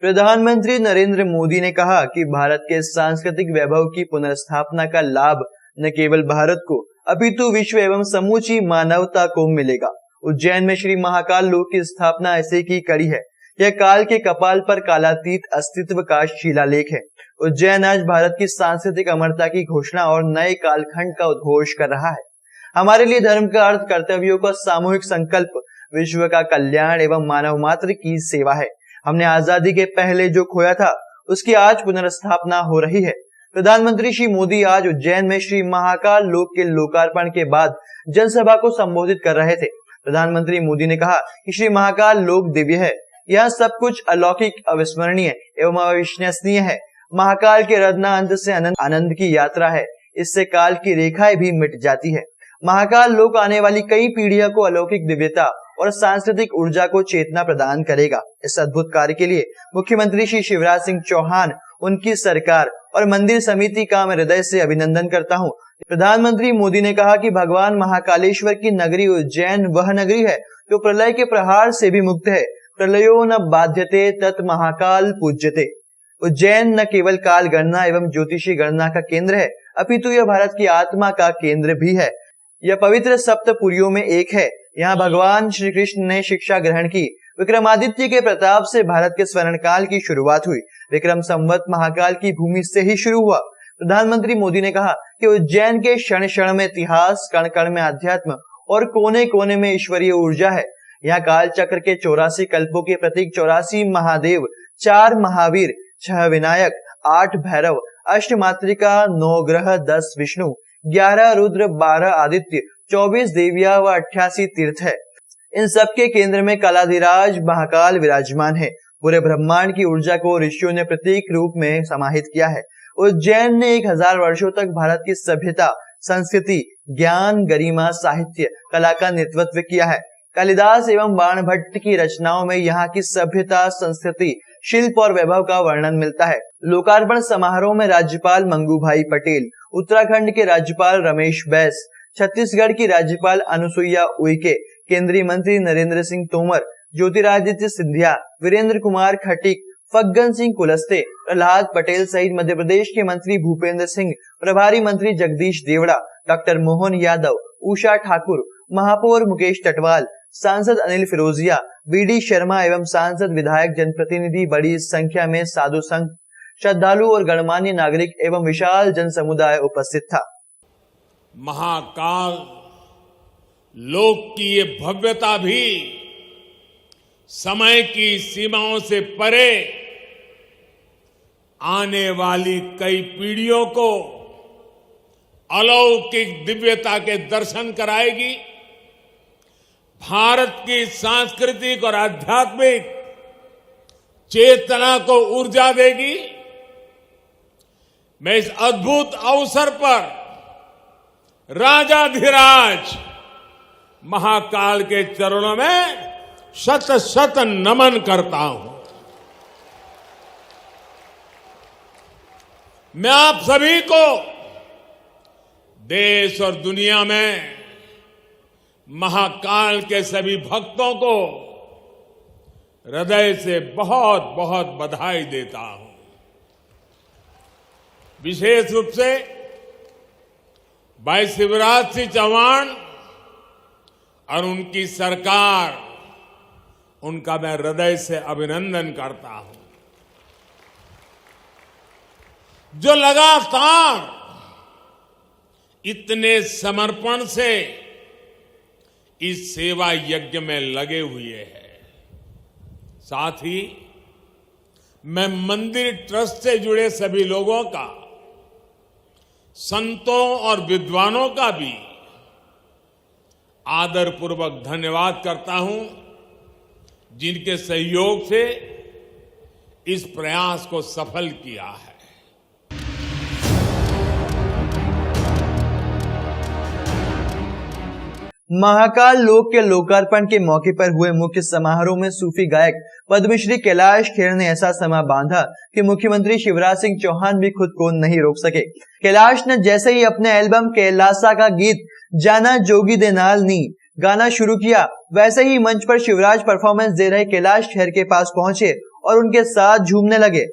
प्रधानमंत्री नरेंद्र मोदी ने कहा कि भारत के सांस्कृतिक वैभव की पुनर्स्थापना का लाभ न केवल भारत को अपितु विश्व एवं समूची मानवता को मिलेगा। उज्जैन में श्री महाकाल लोक की स्थापना ऐसे की कड़ी है। यह काल के कपाल पर कालातीत अस्तित्व का शिलालेख है। उज्जैन आज भारत की सांस्कृतिक अमरता की घोषणा और नए कालखंड का उद्घोष कर रहा है। हमारे लिए धर्म का अर्थ कर्तव्यों का सामूहिक संकल्प, विश्व का कल्याण एवं मानव मात्र की सेवा है। हमने आजादी के पहले जो खोया था उसकी आज पुनर्स्थापना हो रही है। प्रधानमंत्री श्री मोदी आज उज्जैन में श्री महाकाल लोक के लोकार्पण के बाद जनसभा को संबोधित कर रहे थे। प्रधानमंत्री मोदी ने कहा कि श्री महाकाल लोक दिव्य है। यह सब कुछ अलौकिक, अविस्मरणीय एवं अविश्वसनीय है। महाकाल के रत्ना अंत से आनंद की यात्रा है। इससे काल की रेखाएं भी मिट जाती है। महाकाल लोक आने वाली कई पीढ़ियों को अलौकिक दिव्यता और सांस्कृतिक ऊर्जा को चेतना प्रदान करेगा। इस अद्भुत कार्य के लिए मुख्यमंत्री श्री शिवराज सिंह चौहान, उनकी सरकार और मंदिर समिति का मैं हृदय से अभिनंदन करता हूं। प्रधानमंत्री मोदी ने कहा कि भगवान महाकालेश्वर की नगरी उज्जैन वह नगरी है जो प्रलय के प्रहार से भी मुक्त है। प्रलयो न बाध्यते तत् महाकाल पूज्यते। उज्जैन न केवल काल गणना एवं ज्योतिषी गणना का केंद्र है, अपितु यह भारत की आत्मा का केंद्र भी है। यह पवित्र सप्तपुरियों में एक है। यहाँ भगवान श्री कृष्ण ने शिक्षा ग्रहण की। विक्रमादित्य के प्रताप से भारत के स्वर्ण काल की शुरुआत हुई। विक्रम संवत महाकाल की भूमि से ही शुरू हुआ। प्रधानमंत्री मोदी ने कहा कि उज्जैन के क्षण क्षण में इतिहास, कण कण में अध्यात्म और कोने कोने में ईश्वरीय ऊर्जा है। यहाँ काल चक्र के 84 कल्पों के प्रतीक 84 महादेव, 4 महावीर, 6 विनायक, 8 भैरव, 8 मातृका, 9 ग्रह, 10 विष्णु, 11 रुद्र, 12 आदित्य, 24 देविया व 88 तीर्थ है। इन सबके केंद्र में कालाधिराज महाकाल विराजमान है। पूरे ब्रह्मांड की ऊर्जा को ऋषियों ने प्रतीक रूप में समाहित किया है। उज्जैन ने 1000 वर्षों तक भारत की सभ्यता, संस्कृति, ज्ञान, गरिमा, साहित्य, कला का नेतृत्व किया है। कालिदास एवं बाणभट्ट की रचनाओं में यहाँ की सभ्यता, संस्कृति, शिल्प और वैभव का वर्णन मिलता है। लोकार्पण समारोह में राज्यपाल मंगू भाई पटेल, उत्तराखंड के राज्यपाल रमेश बैस, छत्तीसगढ़ की राज्यपाल अनुसुईया उइके, केंद्रीय मंत्री नरेंद्र सिंह तोमर, ज्योतिरादित्य सिंधिया, वीरेंद्र कुमार खटीक, फग्गन सिंह कुलस्ते, प्रहलाद पटेल सहित मध्य प्रदेश के मंत्री भूपेंद्र सिंह, प्रभारी मंत्री जगदीश देवड़ा, डॉक्टर मोहन यादव, उषा ठाकुर, महापौर मुकेश टटवाल, सांसद अनिल फिरोजिया, वीडी शर्मा एवं सांसद, विधायक, जनप्रतिनिधि बड़ी संख्या में साधु संघ, श्रद्धालु और गणमान्य नागरिक एवं विशाल जन समुदाय उपस्थित था। महाकाल लोक की ये भव्यता भी समय की सीमाओं से परे आने वाली कई पीढ़ियों को अलौकिक दिव्यता के दर्शन कराएगी। भारत की सांस्कृतिक और आध्यात्मिक चेतना को ऊर्जा देगी। मैं इस अद्भुत अवसर पर राजाधिराज महाकाल के चरणों में शत शत नमन करता हूं। मैं आप सभी को देश और दुनिया में महाकाल के सभी भक्तों को हृदय से बहुत बहुत बधाई देता हूं। विशेष रूप से भाई शिवराज सिंह चौहान और उनकी सरकार, उनका मैं हृदय से अभिनंदन करता हूं, जो लगातार इतने समर्पण से इस सेवा यज्ञ में लगे हुए हैं। साथ ही मैं मंदिर ट्रस्ट से जुड़े सभी लोगों का, संतों और विद्वानों का भी आदरपूर्वक धन्यवाद करता हूं, जिनके सहयोग से इस प्रयास को सफल किया है। महाकाल लोक के लोकार्पण के मौके पर हुए मुख्य समारोह में सूफी गायक पद्मश्री कैलाश खेर ने ऐसा समा बांधा कि मुख्यमंत्री शिवराज सिंह चौहान भी खुद को नहीं रोक सके। कैलाश ने जैसे ही अपने एल्बम कैलासा का गीत जाना जोगी दे नाल नी गाना शुरू किया, वैसे ही मंच पर शिवराज परफॉर्मेंस दे रहे कैलाश खेर के पास पहुंचे और उनके साथ झूमने लगे।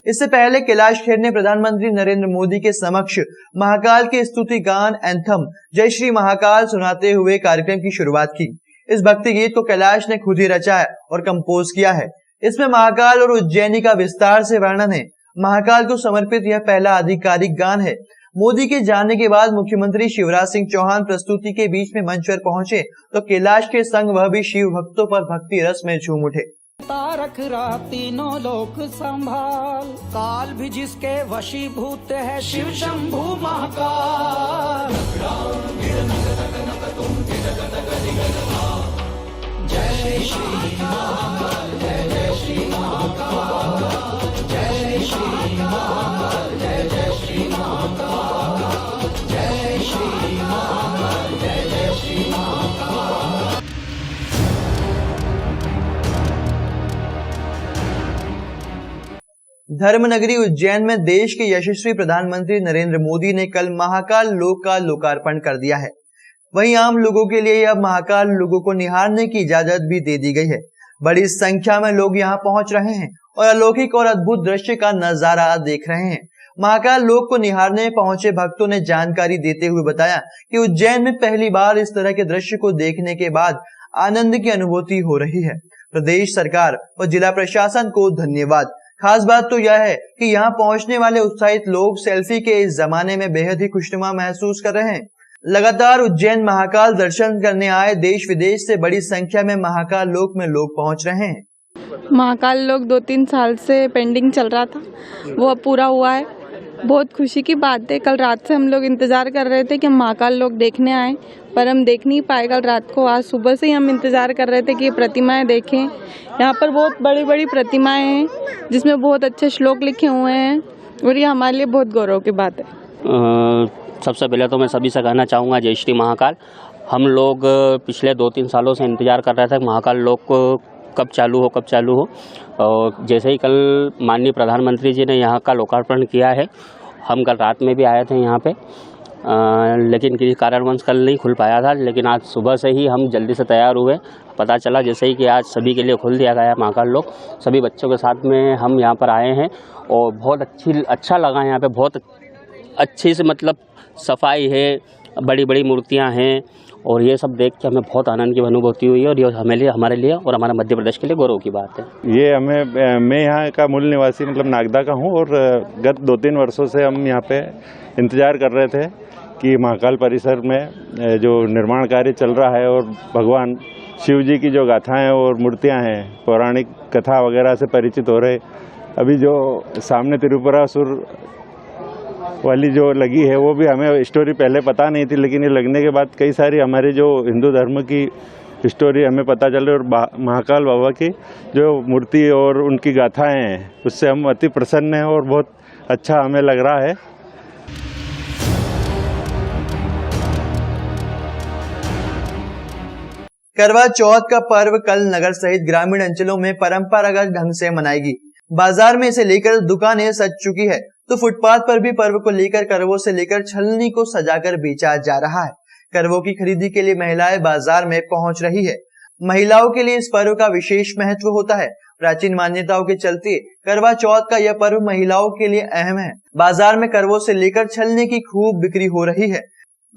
इससे पहले कैलाश खेर ने प्रधानमंत्री नरेंद्र मोदी के समक्ष महाकाल के स्तुति गान एंथम जय श्री महाकाल सुनाते हुए कार्यक्रम की शुरुआत की। इस भक्ति गीत को कैलाश ने खुद ही रचा है और कंपोज किया है। इसमें महाकाल और उज्जैनी का विस्तार से वर्णन है। महाकाल को समर्पित यह पहला आधिकारिक गान है। मोदी के जाने के बाद मुख्यमंत्री शिवराज सिंह चौहान प्रस्तुति के बीच में मंच पर पहुंचे तो कैलाश के संग वह भी शिव भक्तों पर भक्ति रस में झूम उठे। तारक रात तीनों लोक संभाल, काल भी जिसके वशीभूत है शिव शंभु महाकाल। जय श्री महाकाल, जय जय श्री महाकाल, जय श्री महाकाल, जय जय श्री महाकाल, जय श्री महाकाल, जय जय श्री महाकाल। धर्मनगरी उज्जैन में देश के यशस्वी प्रधानमंत्री नरेंद्र मोदी ने कल महाकाल लोक का लोकार्पण कर दिया है। वहीं आम लोगों के लिए अब महाकाल लोगों को निहारने की इजाजत भी दे दी गई है। बड़ी संख्या में लोग यहां पहुंच रहे हैं और अलौकिक और अद्भुत दृश्य का नजारा देख रहे हैं। महाकाल लोक को निहारने पहुंचे भक्तों ने जानकारी देते हुए बताया कि उज्जैन में पहली बार इस तरह के दृश्य को देखने के बाद आनंद की अनुभूति हो रही है। प्रदेश सरकार और जिला प्रशासन को धन्यवाद। खास बात तो यह है कि यहाँ पहुंचने वाले उत्साहित लोग सेल्फी के इस जमाने में बेहद ही खुशनुमा महसूस कर रहे हैं। लगातार उज्जैन महाकाल दर्शन करने आए देश विदेश से बड़ी संख्या में महाकाल लोक में लोग पहुंच रहे हैं। महाकाल लोक 2-3 साल से पेंडिंग चल रहा था, वो अब पूरा हुआ है। बहुत खुशी की बात है। कल रात से हम लोग इंतज़ार कर रहे थे कि हम महाकाल लोक देखने आए, पर हम देख नहीं पाए कल रात को। आज सुबह से ही हम इंतज़ार कर रहे थे कि ये प्रतिमाएं देखें। यहाँ पर बहुत बड़ी बड़ी प्रतिमाएं हैं जिसमें बहुत अच्छे श्लोक लिखे हुए हैं और ये हमारे लिए बहुत गौरव की बात है। सबसे पहले तो मैं सभी से कहना चाहूँगा जय श्री महाकाल। हम लोग पिछले 2-3 सालों से इंतज़ार कर रहे थे महाकाल लोक कब चालू हो। और जैसे ही कल माननीय प्रधानमंत्री जी ने यहाँ का लोकार्पण किया है, हम कल रात में भी आए थे यहाँ पे, लेकिन किसी कारणवश कल नहीं खुल पाया था। लेकिन आज सुबह से ही हम जल्दी से तैयार हुए। पता चला जैसे ही कि आज सभी के लिए खोल दिया गया है महाकाल लोक। सभी बच्चों के साथ में हम यहाँ पर आए हैं और बहुत अच्छा लगा। यहाँ पे बहुत अच्छी से मतलब सफाई है, बड़ी बड़ी मूर्तियाँ हैं और ये सब देख के हमें बहुत आनंद की अनुभूति हुई है और ये हमारे लिए और हमारे मध्य प्रदेश के लिए गौरव की बात है। ये मैं यहाँ का मूल निवासी मतलब नागदा का हूँ और गत 2-3 वर्षों से हम यहाँ पे इंतज़ार कर रहे थे कि महाकाल परिसर में जो निर्माण कार्य चल रहा है और भगवान शिव जी की जो गाथाएँ और मूर्तियाँ हैं, पौराणिक कथा वगैरह से परिचित हो रहे। अभी जो सामने त्रिपुरासुर वाली जो लगी है वो भी हमें स्टोरी पहले पता नहीं थी, लेकिन ये लगने के बाद कई सारी हमारी जो हिंदू धर्म की स्टोरी हमें पता चल रही है और महाकाल बाबा की जो मूर्ति और उनकी गाथाएं हैं उससे हम अति प्रसन्न हैं और बहुत अच्छा हमें लग रहा है। करवा चौथ का पर्व कल नगर सहित ग्रामीण अंचलों में परंपरागत ढंग से मनाएगी। बाजार में इसे लेकर दुकानें सज चुकी है तो फुटपाथ पर भी पर्व को लेकर करवों से लेकर छलनी को सजाकर बेचा जा रहा है। करवों की खरीदी के लिए महिलाएं बाजार में पहुंच रही है। महिलाओं के लिए इस पर्व का विशेष महत्व होता है। प्राचीन मान्यताओं के चलते करवा चौथ का यह पर्व महिलाओं के लिए अहम है। बाजार में करवों से लेकर छलनी की खूब बिक्री हो रही है।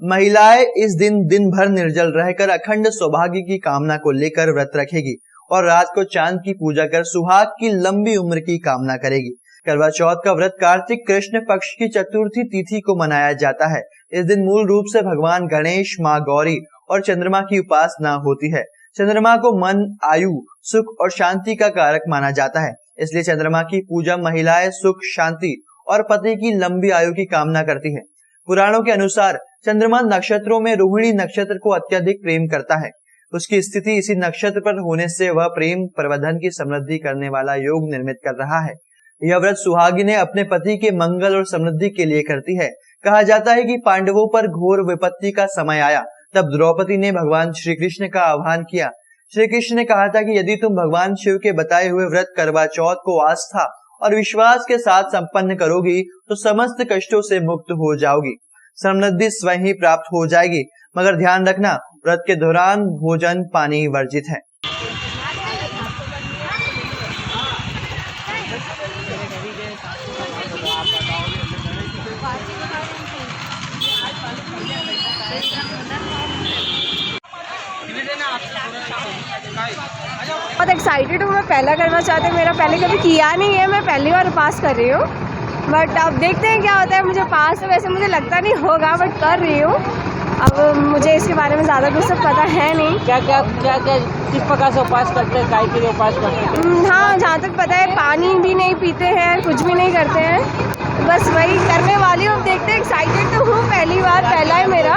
महिलाएं इस दिन भर निर्जल रहकर अखंड सौभाग्य की कामना को लेकर व्रत रखेगी और रात को चांद की पूजा कर सुहाग की लंबी उम्र की कामना करेगी। करवा चौथ का व्रत कार्तिक कृष्ण पक्ष की चतुर्थी तिथि को मनाया जाता है। इस दिन मूल रूप से भगवान गणेश, माँ गौरी और चंद्रमा की उपासना होती है। चंद्रमा को मन, आयु, सुख और शांति का कारक माना जाता है, इसलिए चंद्रमा की पूजा महिलाएं सुख, शांति और पति की लंबी आयु की कामना करती है। पुराणों के अनुसार चंद्रमा नक्षत्रों में रोहिणी नक्षत्र को अत्यधिक प्रेम करता है। उसकी स्थिति इसी नक्षत्र पर होने से वह प्रेम प्रवर्धन की समृद्धि करने वाला योग निर्मित कर रहा है। यह व्रत सुहागिनें अपने पति के मंगल और समृद्धि के लिए करती है। कहा जाता है कि पांडवों पर घोर विपत्ति का समय आया, तब द्रौपदी ने भगवान श्री कृष्ण का आह्वान किया। श्री कृष्ण ने कहा था कि यदि तुम भगवान शिव के बताए हुए व्रत करवा चौथ को आस्था और विश्वास के साथ संपन्न करोगी तो समस्त कष्टों से मुक्त हो जाओगी, समृद्धि स्वयं ही प्राप्त हो जाएगी। मगर ध्यान रखना, व्रत के दौरान भोजन पानी वर्जित है। बहुत एक्साइटेड हूँ। मैं पहला करना चाहती हूँ, मेरा पहले कभी किया नहीं है, मैं पहली बार पास कर रही हूँ। बट अब देखते हैं क्या होता है। मुझे पास वैसे मुझे लगता नहीं होगा, बट कर रही हूँ। अब मुझे इसके बारे में ज़्यादा कुछ सब पता है नहीं। क्या किस प्रकार से उपास करते हैं, काय के लिए उपास करते हैं? हाँ, जहाँ तक पता है पानी भी नहीं पीते हैं, कुछ भी नहीं करते हैं, बस वही करने वाली हूँ। देखते हैं, एक्साइटेड तो हूँ, पहली बार, पहला है मेरा।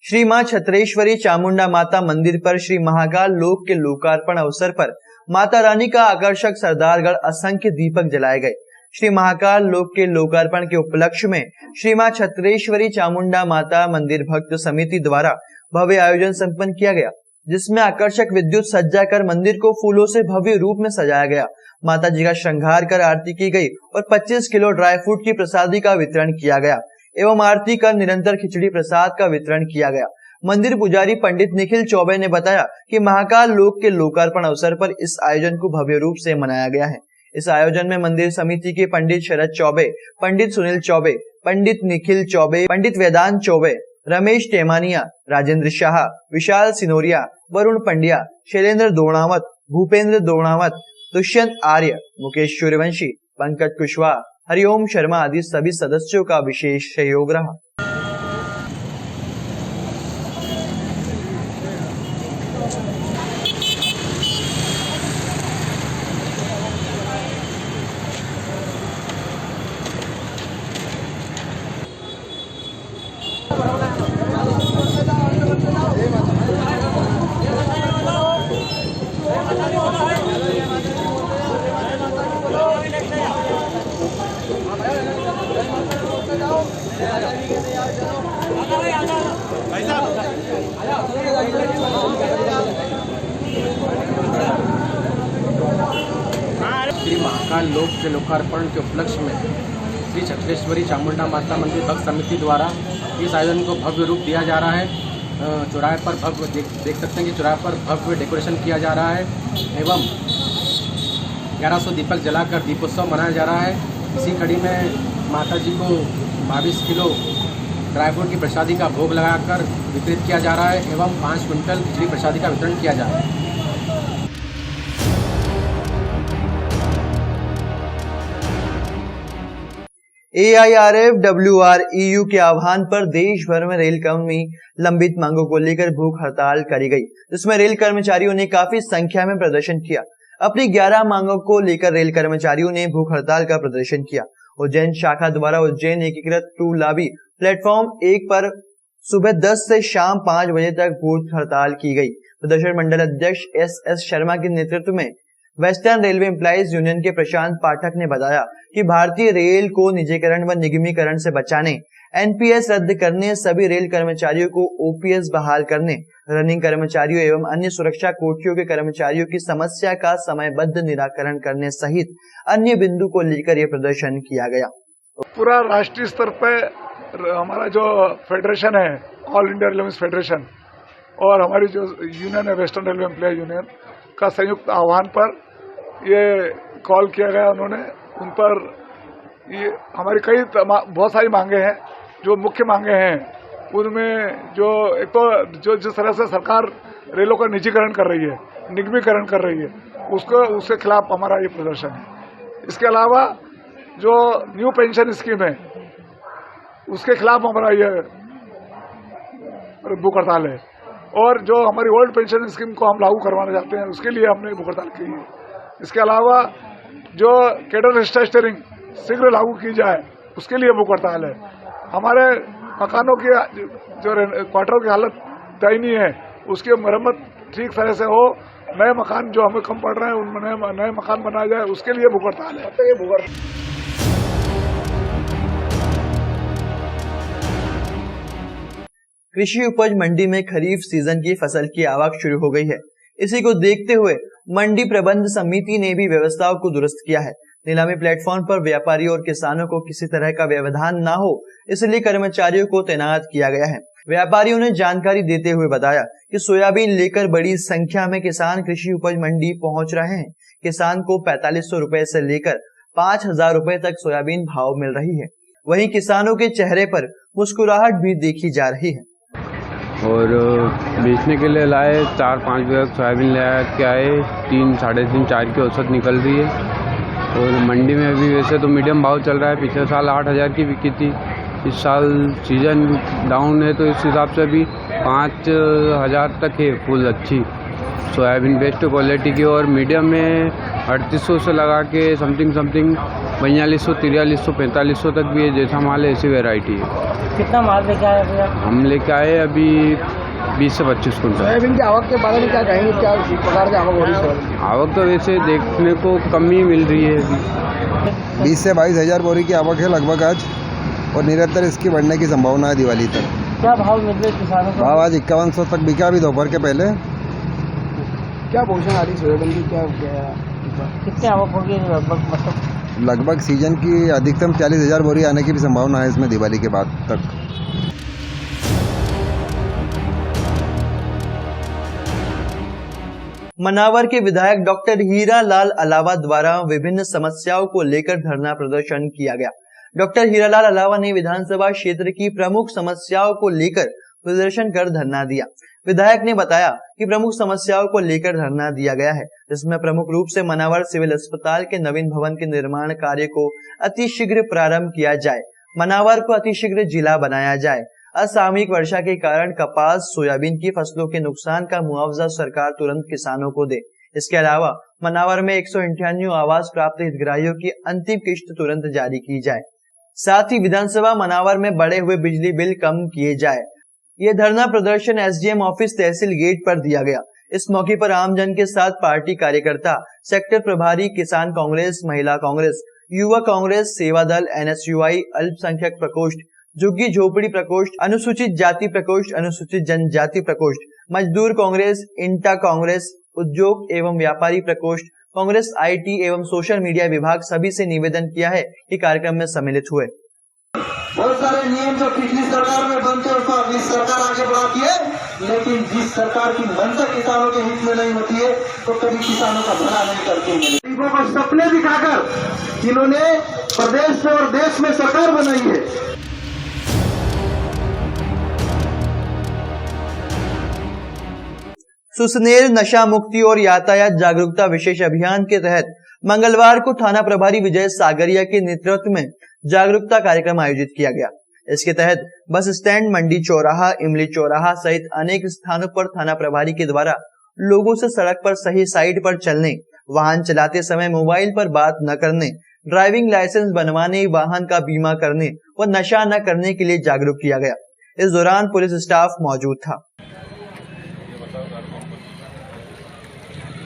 श्री मां छत्रेश्वरी चामुंडा माता मंदिर पर श्री महाकाल लोक के लोकार्पण अवसर पर माता रानी का आकर्षक सरदारगढ़ असंख्य दीपक जलाए गए। श्री महाकाल लोक के लोकार्पण के उपलक्ष्य में श्री मां छत्रेश्वरी चामुंडा माता मंदिर भक्त समिति द्वारा भव्य आयोजन संपन्न किया गया, जिसमें आकर्षक विद्युत सज्जा कर मंदिर को फूलों से भव्य रूप में सजाया गया। माता जी का श्रृंगार कर आरती की गई और 25 किलो ड्राई फ्रूट की प्रसादी का वितरण किया गया एवं आरती कर निरंतर खिचड़ी प्रसाद का वितरण किया गया। मंदिर पुजारी पंडित निखिल चौबे ने बताया कि महाकाल लोक के लोकार्पण अवसर पर इस आयोजन को भव्य रूप से मनाया गया है। इस आयोजन में मंदिर समिति के पंडित शरद चौबे, पंडित सुनील चौबे, पंडित निखिल चौबे, पंडित वेदांत चौबे, रमेश टेमानिया, राजेंद्र शाह, विशाल सिनोरिया, वरुण पंड्या, शैलेंद्र दोणावत, भूपेंद्र दोणावत, दुष्यंत आर्य, मुकेश सूर्यवंशी, पंकज कुशवाहा, हरिओम शर्मा आदि सभी सदस्यों का विशेष सहयोग रहा। श्री महाकाल लोक के लोकार्पण के उपलक्ष्य में श्री छत्रेश्वरी चामुंडा माता मंदिर भक्त समिति द्वारा इस आयोजन को भव्य रूप दिया जा रहा है। चौराहे पर भव्य देख सकते हैं कि चौराहे पर भव्य डेकोरेशन किया जा रहा है एवं 1100 दीपक जलाकर दीपोत्सव मनाया जा रहा है। इसी कड़ी में माता जी को 22 किलो ड्राई फ्रूट की प्रसादी का भोग लगाकर वितरित किया जा रहा है एवं 5 क्विंटल खिचड़ी प्रसादी का वितरण किया जा रहा है। AIRFWREU के आह्वान पर देश भर में रेल कर्मी लंबित मांगों को लेकर भूख हड़ताल करी गई, जिसमें रेल कर्मचारियों ने काफी संख्या में प्रदर्शन किया। अपनी 11 मांगों को लेकर रेल कर्मचारियों ने भूख हड़ताल का प्रदर्शन किया। उज्जैन शाखा द्वारा उज्जैन एकीकृत टू लाबी प्लेटफॉर्म 1 पर सुबह 10 से शाम 5 बजे तक भूख हड़ताल की गई। प्रदर्शन मंडल अध्यक्ष SS शर्मा के नेतृत्व में वेस्टर्न रेलवे एम्प्लॉइज यूनियन के प्रशांत पाठक ने बताया कि भारतीय रेल को निजीकरण व निगमीकरण से बचाने, NPS रद्द करने, सभी रेल कर्मचारियों को OPS बहाल करने, रनिंग कर्मचारियों एवं अन्य सुरक्षा कोटियों के कर्मचारियों की समस्या का समयबद्ध निराकरण करने सहित अन्य बिंदु को लेकर यह प्रदर्शन किया गया। पूरा राष्ट्रीय स्तर पर हमारा जो फेडरेशन है, ऑल इंडिया रेलवे फेडरेशन, और हमारी जो यूनियन है वेस्टर्न रेलवे एम्प्लॉय यूनियन का संयुक्त आह्वान पर ये कॉल किया गया। उन्होंने उन पर ये हमारी बहुत सारी मांगे हैं। जो मुख्य मांगे हैं उनमें जो एक तो जो जिस तरह से सरकार रेलों का निजीकरण कर रही है, निगमीकरण कर रही है, उसके खिलाफ हमारा ये प्रदर्शन है। इसके अलावा जो न्यू पेंशन स्कीम है उसके खिलाफ हमारा ये भूख हड़ताल है, और जो हमारी ओल्ड पेंशन स्कीम को हम लागू करवाना चाहते हैं उसके लिए हमने भूख हड़ताल की है। इसके अलावा जो कैडर रिस्ट्रक्चरिंग शीघ्र लागू की जाए उसके लिए भूख हड़ताल है। हमारे मकानों की जो क्वार्टरों की हालत दयनीय है उसकी मरम्मत ठीक तरह से हो, नए मकान जो हमें कम पड़ रहे हैं उनमें नए मकान बनाया जाए, उसके लिए भूख हड़ताल है। कृषि उपज मंडी में खरीफ सीजन की फसल की आवक शुरू हो गई है। इसी को देखते हुए मंडी प्रबंध समिति ने भी व्यवस्थाओं को दुरुस्त किया है। नीलामी प्लेटफॉर्म पर व्यापारियों और किसानों को किसी तरह का व्यवधान न हो, इसलिए कर्मचारियों को तैनात किया गया है। व्यापारियों ने जानकारी देते हुए बताया कि सोयाबीन लेकर बड़ी संख्या में किसान कृषि उपज मंडी पहुंच रहे हैं। किसान को 4500 रुपए से लेकर 5000 रुपए तक सोयाबीन भाव मिल रही है। वहीं किसानों के चेहरे पर मुस्कुराहट भी देखी जा रही है। और बेचने के लिए लाए 4-5 बैग सोयाबीन ले के आए, 3, 3.5, 4 की औसत निकल रही है। और मंडी में अभी वैसे तो मीडियम भाव चल रहा है। पिछले साल 8000 की बिकी थी। इस साल सीजन डाउन है तो इस हिसाब से अभी 5000 तक है फुल अच्छी सोयाबीन बेस्ट क्वालिटी की। और मीडियम में 3800 से लगा के समथिंग 4200, 4300, 4500 तक भी है। जैसा माल है ऐसी वैरायटी है। कितना माल लेके आए भैया? हम लेके आए अभी 20 से 25 कुंटल। सोयाबीन की आवक के बारे में क्या कहेंगे? क्या प्रकार की आवक हो रही है? आवक तो वैसे देखने को कम ही मिल रही है अभी। 20 से 22 हज़ार बोरी की आवक है लगभग आज, और निरंतर इसकी बढ़ने की संभावना है दिवाली तक। क्या भाव मिल रहे किसानों को? भाव आज 5100 तक बिका अभी दोपहर के पहले। क्या पोषण आ रही सोयाबीन की? क्या कितनी आवक होगी लगभग? मतलब लगभग सीजन की अधिकतम 40,000 बोरी आने की भी संभावना है इसमें दिवाली के बाद तक। मनावर के विधायक डॉक्टर हीरा लाल अलावा द्वारा विभिन्न समस्याओं को लेकर धरना प्रदर्शन किया गया। डॉक्टर हीरालाल अलावा ने विधानसभा क्षेत्र की प्रमुख समस्याओं को लेकर प्रदर्शन कर धरना दिया। विधायक ने बताया कि प्रमुख समस्याओं को लेकर धरना दिया गया है, जिसमें प्रमुख रूप से मनावर सिविल अस्पताल के नवीन भवन के निर्माण कार्य को अतिशीघ्र प्रारंभ किया जाए, मनावर को अतिशीघ्र जिला बनाया जाए, असामयिक वर्षा के कारण कपास, सोयाबीन की फसलों के नुकसान का मुआवजा सरकार तुरंत किसानों को दे। इसके अलावा मनावर में 198 आवास प्राप्त हितग्राहियों की अंतिम किस्त तुरंत जारी की जाए। साथ ही विधानसभा मनावर में बढ़े हुए बिजली बिल कम किए जाए। ये धरना प्रदर्शन एसडीएम ऑफिस तहसील गेट पर दिया गया। इस मौके पर आमजन के साथ पार्टी कार्यकर्ता, सेक्टर प्रभारी, किसान कांग्रेस, महिला कांग्रेस, युवा कांग्रेस, सेवा दल, एनएसयूआई, अल्पसंख्यक प्रकोष्ठ, झुग्गी झोपड़ी प्रकोष्ठ, अनुसूचित जाति प्रकोष्ठ, अनुसूचित जनजाति प्रकोष्ठ, मजदूर कांग्रेस, इंटा कांग्रेस, उद्योग एवं व्यापारी प्रकोष्ठ, कांग्रेस आईटी एवं सोशल मीडिया विभाग सभी से निवेदन किया है कि कार्यक्रम में सम्मिलित हुए। बहुत सारे नियम जो पिछली सरकार में बनते उसको अगली सरकार आगे बढ़ाती है, लेकिन जिस सरकार की मंशा किसानों के हित में नहीं होती है तो कभी किसानों का भला नहीं करती है। गरीबों को सपने दिखाकर जिन्होंने प्रदेश में और देश में सरकार बनाई है। सुसनेर नशा मुक्ति और यातायात जागरूकता विशेष अभियान के तहत मंगलवार को थाना प्रभारी विजय सागरिया के नेतृत्व में जागरूकता कार्यक्रम आयोजित किया गया। इसके तहत बस स्टैंड, मंडी चौराहा, इमली चौराहा सहित अनेक स्थानों पर थाना प्रभारी के द्वारा लोगों से सड़क पर सही साइड पर चलने, वाहन चलाते समय मोबाइल पर बात न करने, ड्राइविंग लाइसेंस बनवाने, वाहन का बीमा करने व नशा न करने के लिए जागरूक किया गया। इस दौरान पुलिस स्टाफ मौजूद था।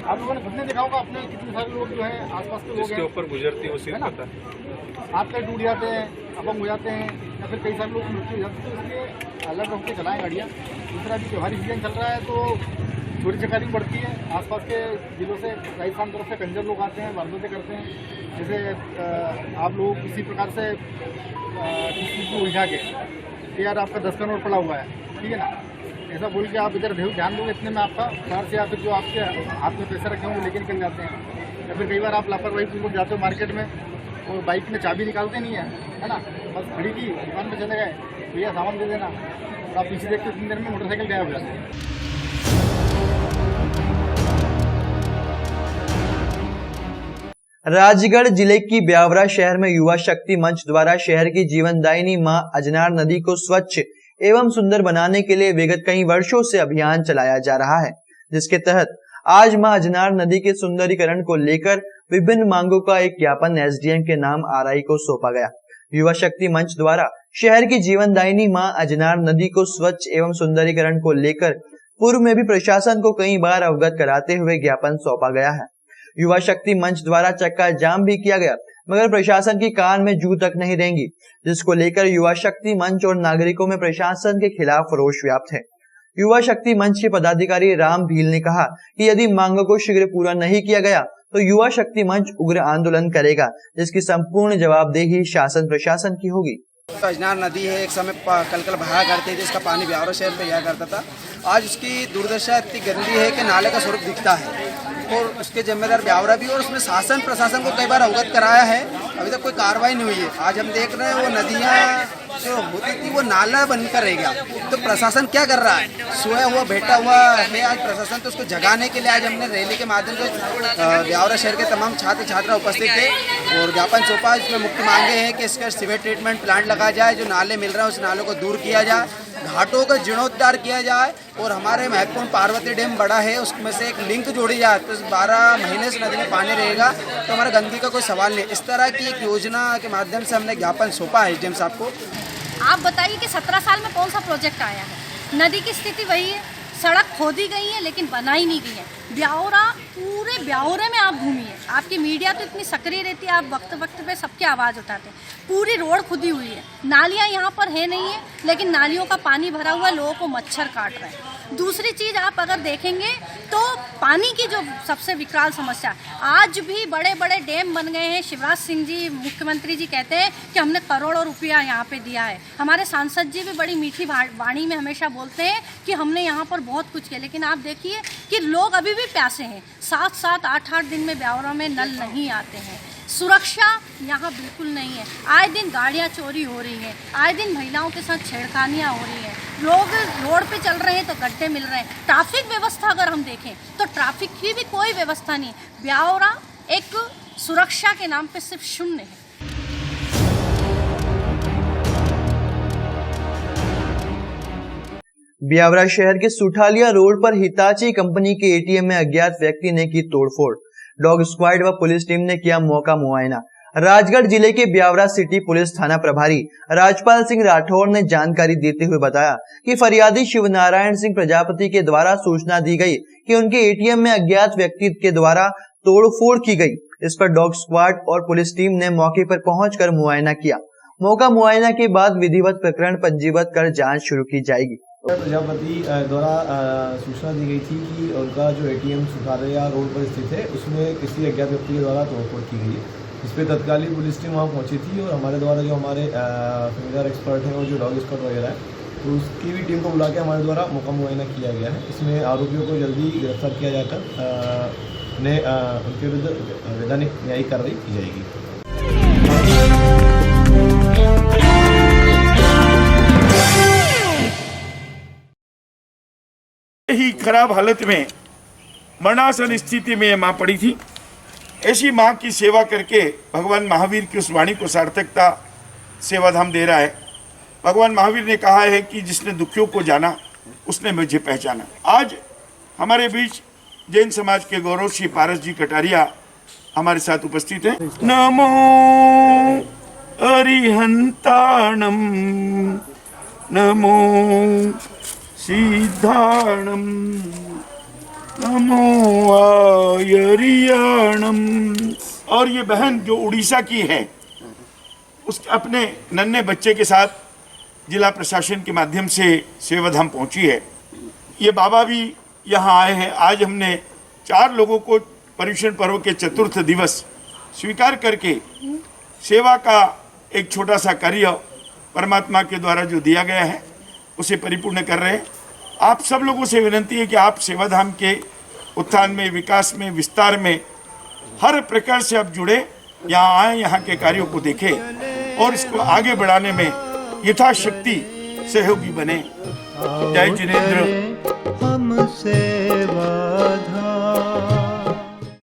आप लोगों ने घटने देखा होगा, अपने कितने सारे लोग जो है आसपास के लोग हैं ऊपर गुजरती है, उसी पता हाथ पैर टूट जाते हैं, अपंग हो जाते हैं, या फिर कई सारे लोग मृत्यु हो जाती है। तो इसलिए अलग रख के चलाएं गाड़ियाँ। दूसरा भी त्योहारी सीजन चल रहा है तो चोरी चकारी बढ़ती है। आसपास के जिलों से, राजस्थान तरफ से कंजर लोग आते हैं, वारदातें करते हैं। जैसे आप लोग किसी प्रकार से किसी को उलझा के कि यार आपका 10 का नोट पड़ा हुआ है, ठीक है ना, ऐसा बोल के आप इधर ध्यान दोगे, इतने में आपका कार से या फिर जो आपके हाथ में पैसे रखे होंगे लेके निकल जाते हैं। या फिर कई बार आप लापरवाही पूर्वक जाते हो मार्केट में और बाइक में चाबी निकालते नहीं है ना, बस खड़ी की दुकान पे चले गए, भैया सामान दे देना, और आप पीछे देखते इतनी देर में मोटरसाइकिल गायब हो जाते हैं। राजगढ़ जिले की ब्यावरा शहर में युवा शक्ति मंच द्वारा शहर की जीवनदायिनी मां अजनार नदी को स्वच्छ एवं सुंदर बनाने के लिए विगत कई वर्षों से अभियान चलाया जा रहा है, जिसके तहत आज मां अजनार नदी के सुंदरीकरण को लेकर विभिन्न मांगों का एक ज्ञापन एसडीएम के नाम आरआई को सौंपा गया। युवा शक्ति मंच द्वारा शहर की जीवनदायिनी मां अजनार नदी को स्वच्छ एवं सुंदरीकरण को लेकर पूर्व में भी प्रशासन को कई बार अवगत कराते हुए ज्ञापन सौंपा गया है। युवा शक्ति मंच द्वारा चक्का जाम भी किया गया, मगर प्रशासन की कान में जू तक नहीं रहेंगी, जिसको लेकर युवा शक्ति मंच और नागरिकों में प्रशासन के खिलाफ रोष व्याप्त है। युवा शक्ति मंच के पदाधिकारी राम भील ने कहा कि यदि मांगों को शीघ्र पूरा नहीं किया गया तो युवा शक्ति मंच उग्र आंदोलन करेगा, जिसकी संपूर्ण जवाबदेही शासन प्रशासन की होगी। अजनार नदी है, एक समय कल बहाया करती थी, इसका पानी ब्यावरा शहर पे जाया करता था। आज उसकी दुर्दशा इतनी गंदी है कि नाले का स्वरूप दिखता है और उसके जिम्मेदार ब्यावरा भी, और उसमें शासन प्रशासन को कई बार अवगत कराया है, अभी तक कोई कार्रवाई नहीं हुई है। आज हम देख रहे हैं वो नदियाँ जो होती थी वो नाला बनकर रह गया, तो प्रशासन क्या कर रहा है? सोया हुआ बैठा हुआ है आज प्रशासन, तो उसको जगाने के लिए आज हमने रैली के माध्यम से ब्यावरा शहर के तमाम छात्र छात्रा उपस्थित थे और ज्ञापन सौंपा। इसमें मुख्य मांगे हैं कि इसका सीवेज ट्रीटमेंट प्लांट लगाया जाए, जो नाले मिल रहे हैं उस नालों को दूर किया जाए, घाटों का जीर्णोद्धार किया जाए और हमारे महत्वपूर्ण पार्वती डैम बड़ा है उसमें से एक लिंक जोड़ी जाए, तो 12 महीने से नदी में पानी रहेगा तो हमारे गंदगी का कोई सवाल नहीं। इस तरह की एक योजना के माध्यम से हमने ज्ञापन सौंपा है एसडीएम साहब को। आप बताइए कि 17 साल में कौन सा प्रोजेक्ट आया है? नदी की स्थिति वही है, सड़क खोदी गई है लेकिन बनाई नहीं गई है। ब्यावरा, पूरे ब्यावरे में आप घूमिए, आपकी मीडिया तो इतनी सक्रिय रहती है, आप वक्त वक्त पे सबकी आवाज़ उठाते हैं। पूरी रोड खुदी हुई है, नालियाँ यहाँ पर है नहीं है, लेकिन नालियों का पानी भरा हुआ, लोगों को मच्छर काट रहे हैं। दूसरी चीज़ आप अगर देखेंगे तो पानी की जो सबसे विकराल समस्या, आज भी बड़े बड़े डैम बन गए हैं। शिवराज सिंह जी मुख्यमंत्री जी कहते हैं कि हमने करोड़ों रुपया यहाँ पे दिया है। हमारे सांसद जी भी बड़ी मीठी वाणी में हमेशा बोलते हैं कि हमने यहाँ पर बहुत कुछ किया, लेकिन आप देखिए कि लोग अभी भी प्यासे हैं। 7-7, 8-8 दिन में ब्यावरा में नल नहीं आते हैं। सुरक्षा यहाँ बिल्कुल नहीं है, आए दिन गाड़ियाँ चोरी हो रही हैं, आए दिन महिलाओं के साथ छेड़खानियाँ हो रही हैं, लोग रोड पे चल रहे हैं तो गड्ढे मिल रहे हैं। ट्रैफिक व्यवस्था अगर हम देखें तो ट्रैफिक की भी कोई व्यवस्था नहीं। ब्यावरा एक सुरक्षा के नाम पे सिर्फ शून्य है। ब्यावरा शहर के सुठालिया रोड पर हिताची कंपनी के एटीएम में अज्ञात व्यक्ति ने की तोड़फोड़। डॉग स्क्वाड व पुलिस टीम ने किया मौका मुआयना। राजगढ़ जिले के ब्यावरा सिटी पुलिस थाना प्रभारी राजपाल सिंह राठौर ने जानकारी देते हुए बताया कि फरियादी शिवनारायण सिंह प्रजापति के द्वारा सूचना दी गई कि उनके एटीएम में अज्ञात व्यक्ति के द्वारा तोड़फोड़ की गई। इस पर डॉग स्क्वाड और पुलिस टीम ने मौके पर पहुंचकर मुआयना किया। मौका मुआयना के बाद विधिवत प्रकरण पंजीबद्ध कर जाँच शुरू की जाएगी। प्रजापति द्वारा सूचना दी गई थी कि उनका जो एटीएम सुखालिया रोड पर स्थित है उसमें किसी अज्ञात व्यक्ति के द्वारा तोड़फोड़ की गई है। इस पर तत्कालीन पुलिस टीम वहाँ पहुँची थी और हमारे द्वारा जो हमारे फिंगर एक्सपर्ट हैं और जो डॉग स्क्वाड वगैरह है तो उसकी भी टीम को बुला के हमारे द्वारा मौका मुआयना किया गया है। इसमें आरोपियों को जल्दी गिरफ्तार किया जाकर उनके विरुद्ध वैधानिक न्यायिक कार्रवाई की जाएगी। ही खराब हालत में मरणासन स्थिति में माँ पड़ी थी। ऐसी माँ की सेवा करके भगवान महावीर की उस वाणी को सार्थकता सेवाधाम दे रहा है। भगवान महावीर ने कहा है कि जिसने दुखियों को जाना उसने मुझे पहचाना। आज हमारे बीच जैन समाज के गौरव श्री पारस जी कटारिया हमारे साथ उपस्थित हैं। नमो अरिहंताणम नमो सिद्धाणम नमो आयरियाणम। और ये बहन जो उड़ीसा की है उस अपने नन्हे बच्चे के साथ जिला प्रशासन के माध्यम से सेवाधाम पहुंची है। ये बाबा भी यहाँ आए हैं। आज हमने 4 लोगों को पर्युषण पर्व के चतुर्थ दिवस स्वीकार करके सेवा का एक छोटा सा कार्य परमात्मा के द्वारा जो दिया गया है उसे परिपूर्ण कर रहे हैं। आप सब लोगों से विनती है कि आप सेवाधाम के उत्थान में, विकास में, विस्तार में हर प्रकार से आप जुड़े, यहाँ आए, यहाँ के कार्यों को देखें और इसको आगे बढ़ाने में यथाशक्ति सहयोगी बने। जय जिनेंद्र। हम सेवाधाम।